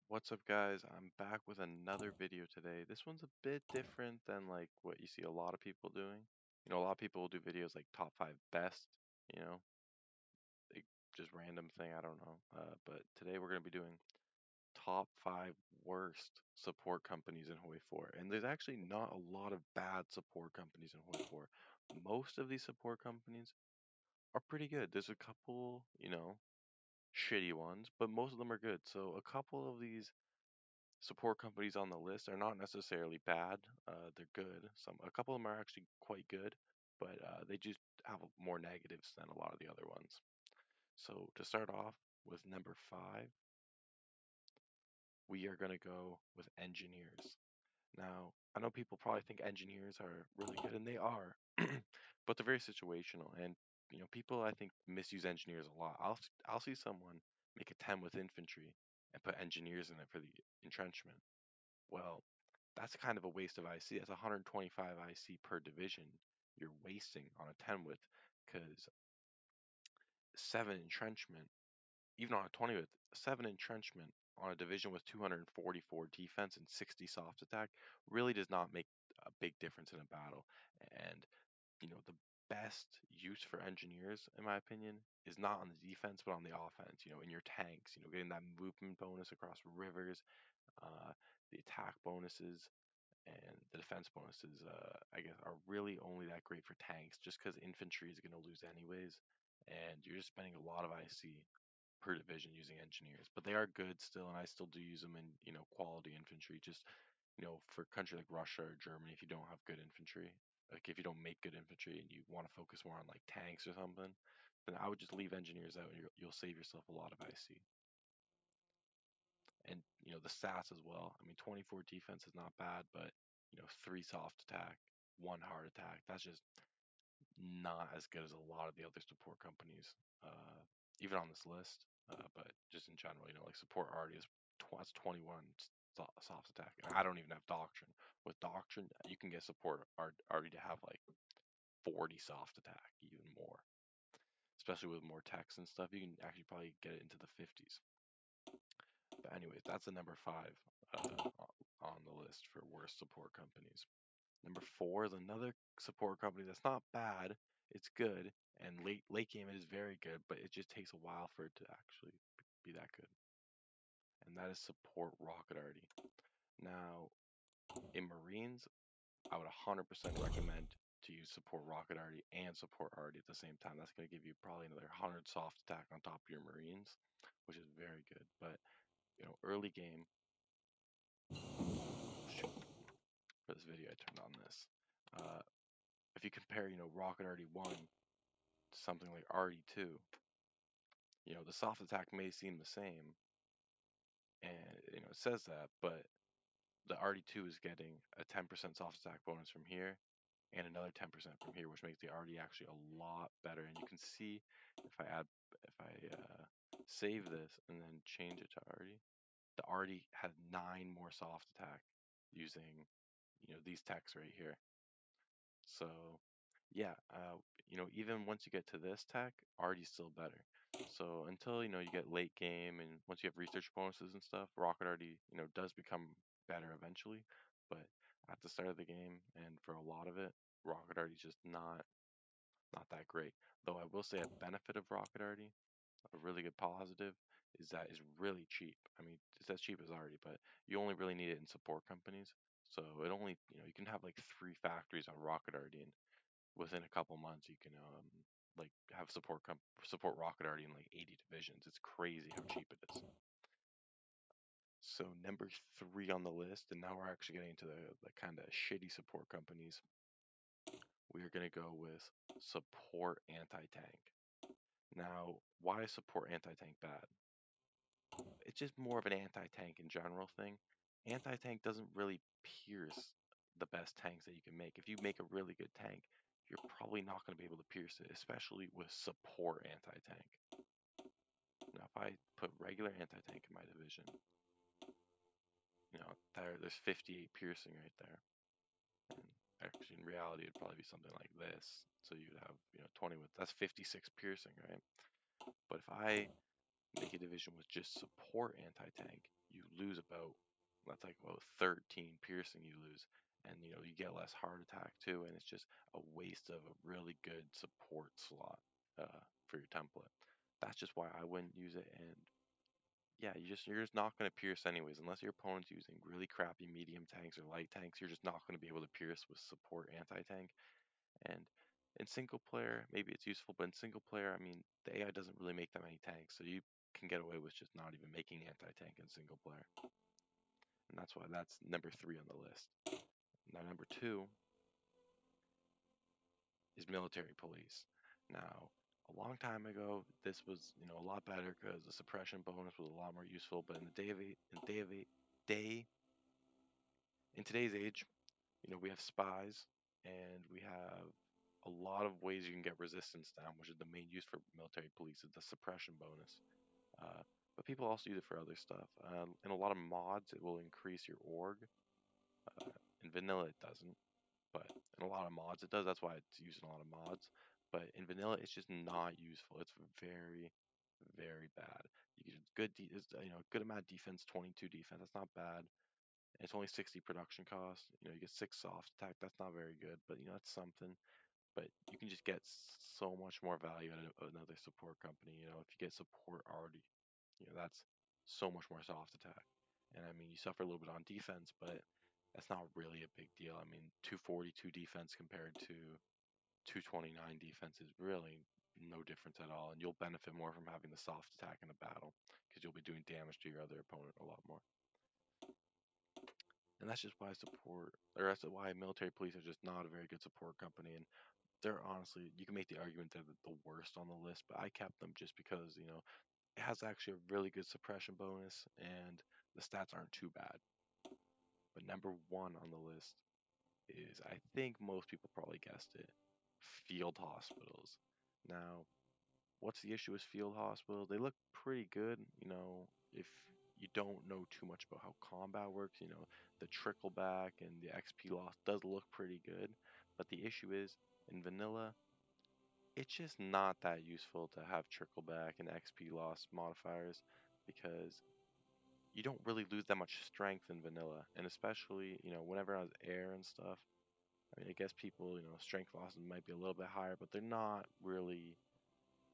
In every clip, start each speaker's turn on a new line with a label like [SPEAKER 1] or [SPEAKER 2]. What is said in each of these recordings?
[SPEAKER 1] What's up, guys? I'm back with another video today. This one's a bit different than like what you see a lot of people doing. A lot of people will do videos like top five best, you know, like just random thing, I don't know. But today we're gonna be doing top five worst support companies in Hoi 4. And there's actually not a lot of bad support companies in Hoi 4. Most of these support companies are pretty good. There's a couple, shitty ones, but most of them are good. So a couple of these support companies on the list are not necessarily bad. They're good. A couple of them are actually quite good, but they just have more negatives than a lot of the other ones. So to start off with number five, we are gonna go with engineers. Now, I know people probably think engineers are really good, and they are, but they're very situational. And people I think misuse engineers a lot. I'll see someone make a 10 with infantry and put engineers in it for the entrenchment. Well, that's kind of a waste of IC. That's 125 IC per division you're wasting on a 10 width, because 7 entrenchment, even on a 20 width, 7 entrenchment on a division with 244 defense and 60 soft attack really does not make a big difference in a battle. And the best use for engineers, in my opinion, is not on the defense but on the offense. In your tanks, getting that movement bonus across rivers, uh, the attack bonuses, and the defense bonuses, I guess, are really only that great for tanks, just because infantry is going to lose anyways, and you're just spending a lot of IC per division using engineers. But they are good still, and I still do use them in quality infantry. Just for a country like Russia or Germany, if you don't have good infantry, like if you don't make good infantry and you want to focus more on like tanks or something, then I would just leave engineers out, and you'll save yourself a lot of IC. And the stats as well. I mean, 24 defense is not bad, but 3 soft attack, 1 hard attack. That's just not as good as a lot of the other support companies, even on this list. But just in general, like support already is that's 21 soft attack, and I don't even have doctrine. With doctrine, you can get support already to have like 40 soft attack, even more. Especially with more text and stuff, you can actually probably get it into the 50s. But anyways, that's a number five on the list for worst support companies. Number four is another support company that's not bad. It's good, and late game it is very good, but it just takes a while for it to actually be that good. And that is support rocket arty. Now, in Marines, I would 100% recommend to use support rocket arty and support arty at the same time. That's going to give you probably another 100 soft attack on top of your Marines, which is very good. But early game, shoot, for this video, I turned on this. Uh, if you compare, Rocket Arty 1 to something like Arty 2, the soft attack may seem the same, and it says that, but the Arty 2 is getting a 10% soft attack bonus from here and another 10% from here, which makes the Arty actually a lot better. And you can see if I save this and then change it to Arty, the Arty has 9 more soft attack using these techs right here. So yeah, even once you get to this tech, Arty's still better. So until you get late game and once you have research bonuses and stuff, Rocket Arty does become better eventually. But at the start of the game and for a lot of it, Rocket Arty's just not that great. Though I will say a benefit of Rocket Arty, a really good positive, is that it's really cheap. I mean, it's as cheap as Arty, but you only really need it in support companies. So it only you can have like 3 factories on Rocket Arty, and within a couple months you can like have support rocket arty in like 80 divisions. It's crazy how cheap it is. So number three on the list, and now we're actually getting into the kind of shitty support companies. We are going to go with support anti-tank. Now, why is support anti-tank bad? It's just more of an anti-tank in general thing. Anti-tank doesn't really pierce the best tanks that you can make. If you make a really good tank, you're probably not going to be able to pierce it, especially with support anti-tank. Now, if I put regular anti-tank in my division, there's 58 piercing right there. And actually, in reality, it'd probably be something like this. So you'd have, 20 with, that's 56 piercing, right? But if I make a division with just support anti-tank, you lose that's like about 13 piercing you lose, and you get less heart attack too, and it's just a waste of a really good support slot for your template. That's just why I wouldn't use it. And yeah, you're just not going to pierce anyways unless your opponent's using really crappy medium tanks or light tanks. You're just not going to be able to pierce with support anti-tank. And in single player, maybe it's useful, but in single player, I mean, the AI doesn't really make that many tanks, so you can get away with just not even making anti-tank in single player. And that's why that's number 3 on the list. Now, number 2 is military police. Now, a long time ago, this was a lot better because the suppression bonus was a lot more useful. But in the day in today's age, we have spies and we have a lot of ways you can get resistance down, which is the main use for military police is the suppression bonus. Uh, but people also use it for other stuff. In a lot of mods, it will increase your org. In vanilla, it doesn't, but in a lot of mods, it does. That's why it's used in a lot of mods. But in vanilla, it's just not useful. It's very, very bad. You get good amount of defense, 22 defense. That's not bad. And it's only 60 production cost. You get 6 soft attack. That's not very good, but that's something. But you can just get so much more value out of another support company. If you get support already, that's so much more soft attack. And I mean, you suffer a little bit on defense, but that's not really a big deal. I mean, 242 defense compared to 229 defense is really no difference at all. And you'll benefit more from having the soft attack in a battle because you'll be doing damage to your other opponent a lot more. And that's just why that's why military police are just not a very good support company. And they're honestly, you can make the argument they're the worst on the list, but I kept them just because, it has actually a really good suppression bonus and the stats aren't too bad. But number 1 on the list is, I think most people probably guessed it, field hospitals. Now, what's the issue with field hospitals? They look pretty good, if you don't know too much about how combat works, the trickle back and the XP loss does look pretty good. But the issue is, in vanilla, it's just not that useful to have trickle back and XP loss modifiers because you don't really lose that much strength in vanilla. And especially, whenever I was air and stuff, I mean, I guess people, strength losses might be a little bit higher, but they're not really.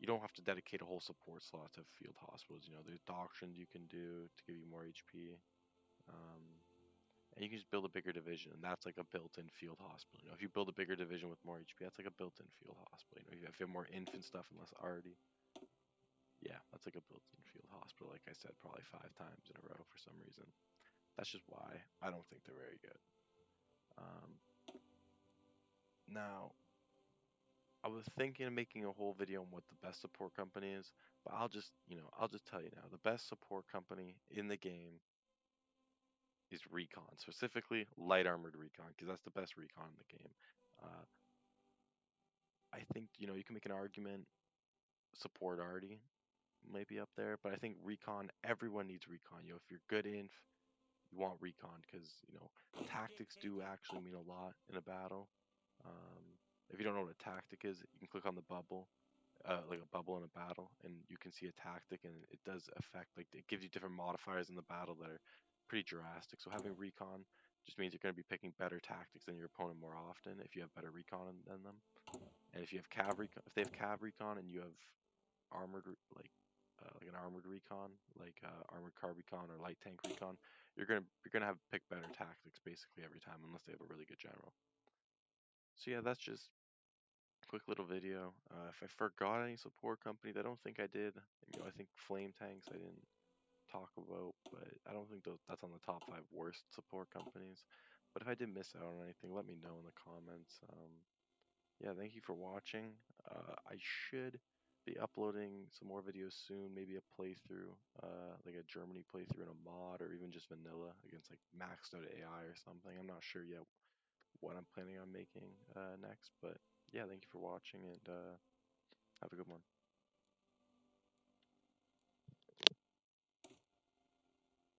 [SPEAKER 1] You don't have to dedicate a whole support slot to field hospitals. There's doctrines you can do to give you more HP. And you can just build a bigger division, and that's like a built-in field hospital. If you build a bigger division with more HP, that's like a built-in field hospital. If you have more infant stuff and less already, yeah, that's like a built-in field hospital. Like I said, probably 5 times in a row for some reason. That's just why I don't think they're very good. Now, I was thinking of making a whole video on what the best support company is, but I'll just tell you now, the best support company in the game is Recon, specifically light armored Recon, because that's the best Recon in the game. Uh, I think you can make an argument support already maybe up there, but I think Recon, everyone needs Recon. If you're good inf, you want Recon because tactics do actually mean a lot in a battle. Um, if you don't know what a tactic is, you can click on the bubble, like a bubble in a battle, and you can see a tactic, and it does affect, like, it gives you different modifiers in the battle that are pretty drastic. So having Recon just means you're going to be picking better tactics than your opponent more often if you have better Recon than them. And if you have Cav Recon, if they have Cav Recon and you have armored like an armored recon, like armored car recon or light tank recon, you're gonna have pick better tactics basically every time, unless they have a really good general. So yeah, that's just a quick little video. If I forgot any support companies, I don't think I did. I think flame tanks I didn't talk about, but I don't think that's on the top 5 worst support companies. But if I did miss out on anything, let me know in the comments. Yeah, thank you for watching. I should be uploading some more videos soon, maybe a playthrough, like a Germany playthrough in a mod, or even just vanilla against like maxed out AI or something. I'm not sure yet what I'm planning on making next, but yeah, thank you for watching, and have a good one.